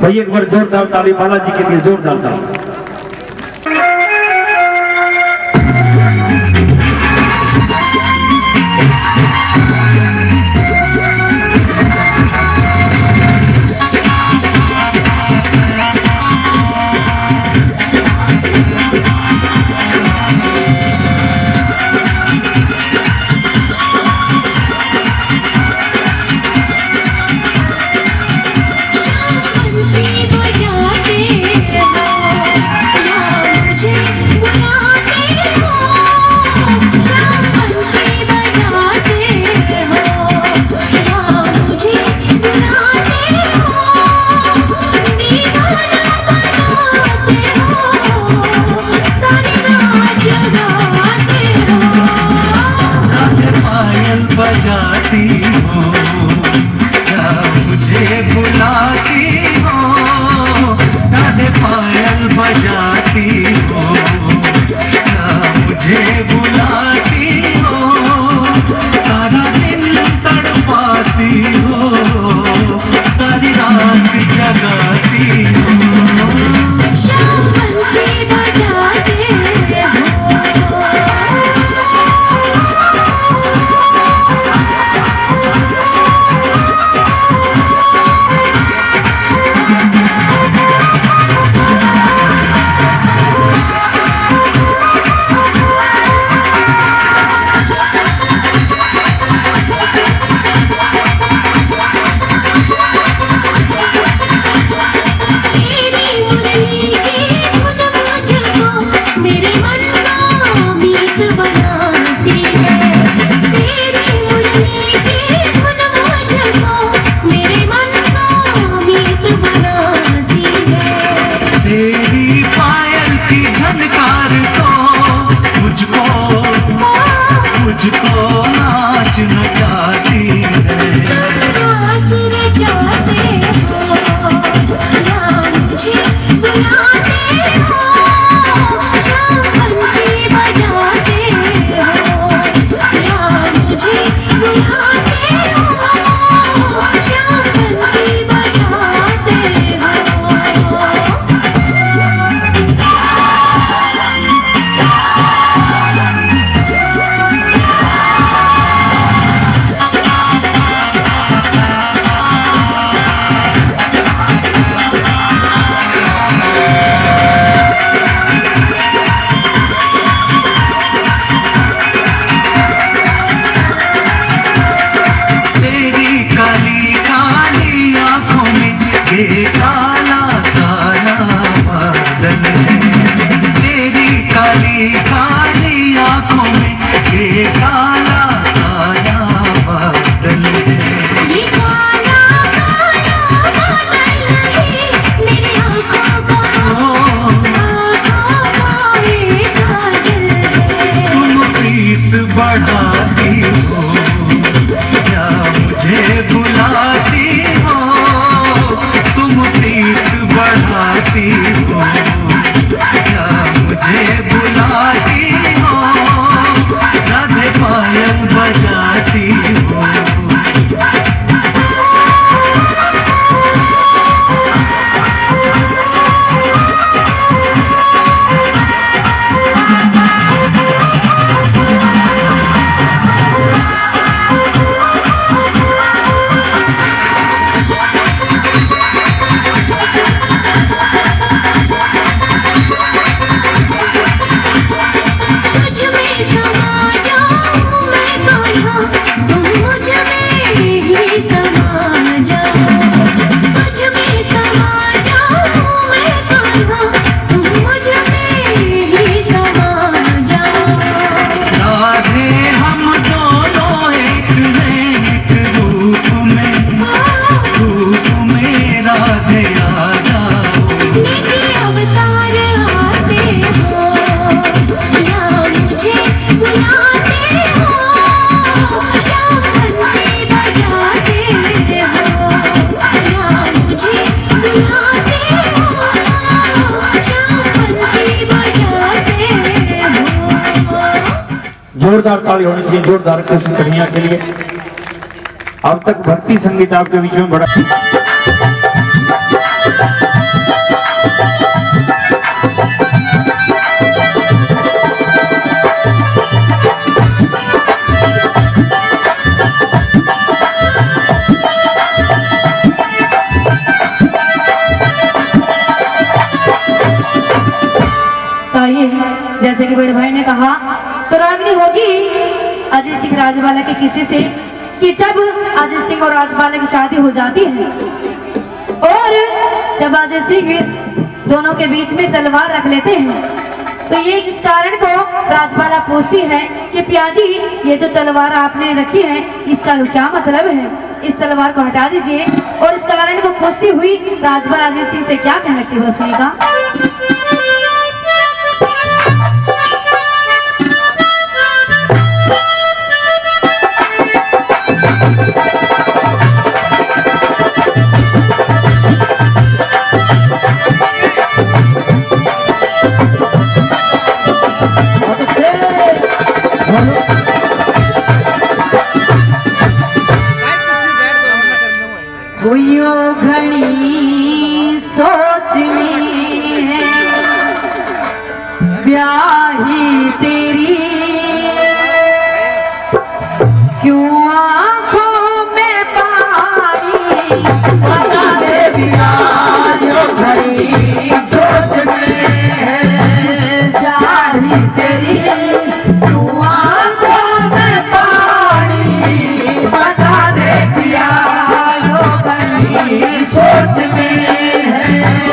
भाई एक बार जोरदार ताली बालाजी के लिए, जोरदार ताली। बजाती हो, क्या मुझे बुलाती हो, राधे पायल बजाती हो। जोरदार ताली होनी चाहिए जोरदार कृष्ण कन्हैया के लिए। अब तक भक्ति संगीत आपके बीच में बड़ा तो ये जैसे कि बड़े भाई ने कहा तो रागनी होगी अजय सिंह राजबाला के किस्से से कि जब अजय सिंह और राजबाला की शादी हो जाती है और जब अजय सिंह दोनों के बीच में तलवार रख लेते हैं तो ये इस कारण को राजबाला पूछती है कि पियाजी ये जो तलवार आपने रखी है इसका क्या मतलब है, इस तलवार को हटा दीजिए। और इस कारण को पूछती हुई राजबाला अजय सिंह से क्या कहने लगती है सुनिएगा। घड़ी सोचनी है ब्याही तेरी क्यों आंखों में पानी बता दे घड़ी सोचनी है ब्याही तेरी क्यों आंखों में पानी बता दे पिया सोच में है।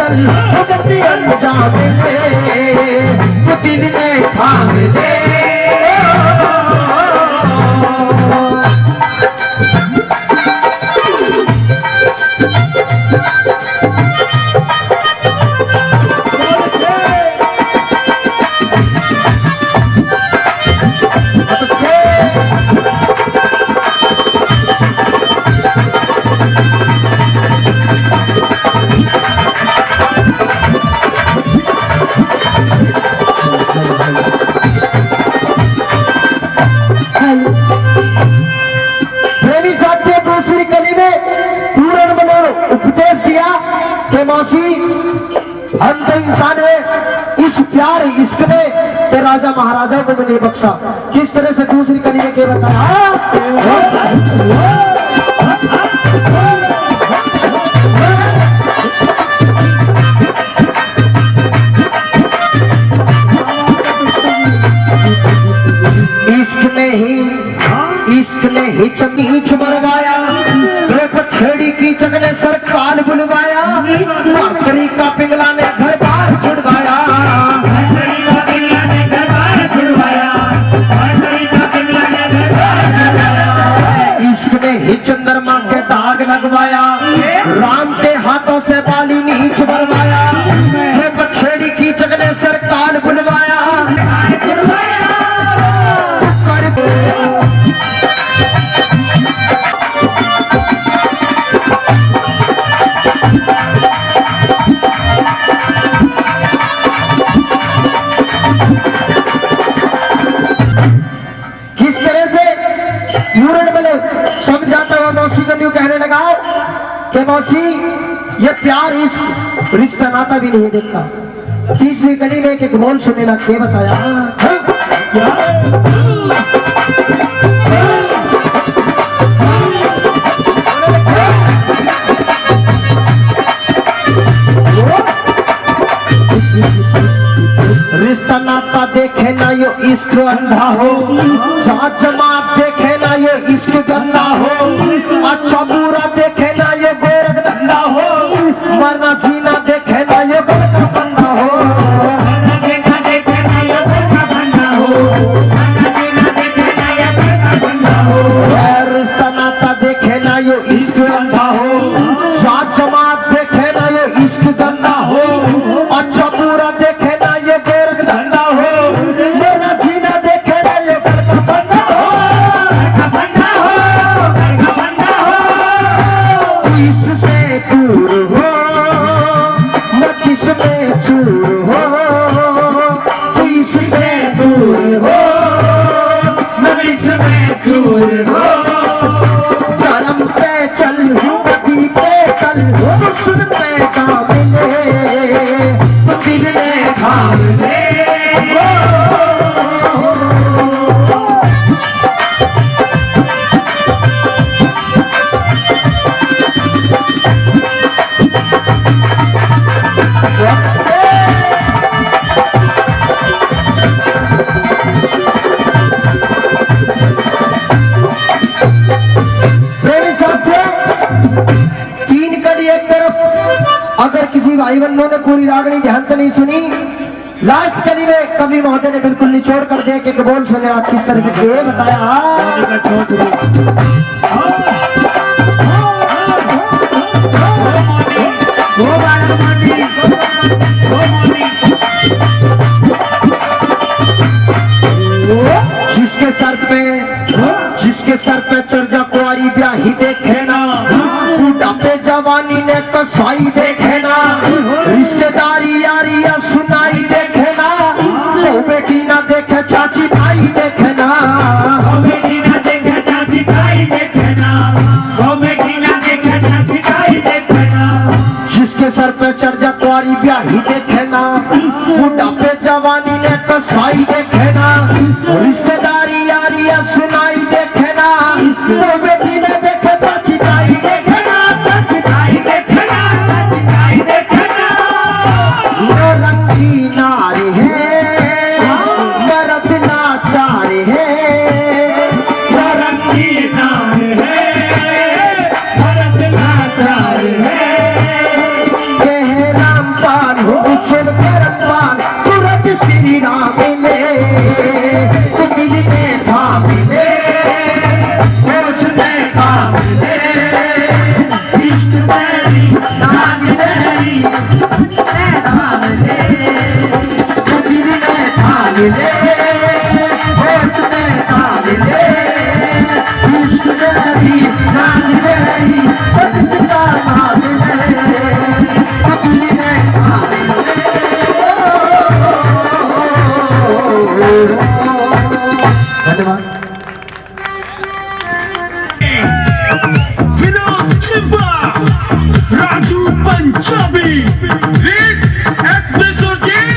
चल जब अंजाम ले तो दिल में थाम ले प्रेमी साहब के दूसरी कली में पूर्ण मनोर उपदेश दिया कि मौसी हम तो इंसान है, इस प्यार इश्क ने ते राजा महाराजा को भी नहीं बख्शा। किस तरह से दूसरी कली में क्या बताया? इश्क ने ही चमीच मरवाया, छेड़ी की जग ने सरकार बुलवाया, भरतरी का पिंगला ने घर बार छुड़वाया, इश्क ने ही चंद्रमा के दाग लगवाया, राम के हाथों से बाली नीच मरवाया, छेड़ी की जग ने सरकार बुलवाया, समझाता हुआ मौसी को न्यू कहने लगा कि मौसी ये प्यार इस रिश्ता नाता भी नहीं देखता। तीसरी गली में एक बोल सुनने लग के बताया रिश्ता नाता देखे ना यो इश्क अंधा हो, जात जमात देखे ना यो इश्क गंदा हो, अच्छा बुरा देखे ना ये गोरख धंधा हो, मरना जीना देखे ना ये गोरख बंदा हो, रिश्ता नाता देखे ना यो इश्क अंधा हो, जात जमात देखे ना यो इश्क गंदा हो, अच्छा बुरा देखे ना ये गोरख धंधा हो, मरना जीना देखे ना ये गोरख बंदा हो, इससे दूर हो मत इसमें चूर हो, इससे दूर हो मत इसमें चूर हो, करम पे चल पति पे चल सुन पे काम ले तो दिल में थाम ले। प्रेमी साथियों, तीन कड़ी एक तरफ अगर किसी भाई बंधुओं ने पूरी रागनी ध्यान से नहीं सुनी, लास्ट कड़ी में कवि महोदय ने बिल्कुल निचोड़ कर दिया कि बोल सुने आप किस तरह से ये जिसके सर पे चढ़ जा कुआरी ब्याही देखे ना, बुढ़ापे जवानी ने कसाई देखे ना, रिश्तेदारी यारी या सुनाई देखे ना, वो बेटी ना देखे चाची भाई देखे ना, वो बेटी ना देखे चाची भाई देखे ना, वो बेटी ना देखे चाची भाई देखे ना, जिसके सर पे चढ़ जा कुआरी ब्याही देखे ना, बुढ़ापे जवानी ने कसाई देखे ना, रिश्तेदारी यारी या सुनाई देखे ना, वो बेटी ने देखे चाची भाई देखे ना, चाची भाई देखे ना, चाची भाई देखे ना, वो रंगी नारी है मर्द नाचार है, वो रंगी नारी है मर्द नाचार है, कह राम धन्यवाद। विनोद चिंबा, राजू पंजाबी, रीत एस. सुरजीत।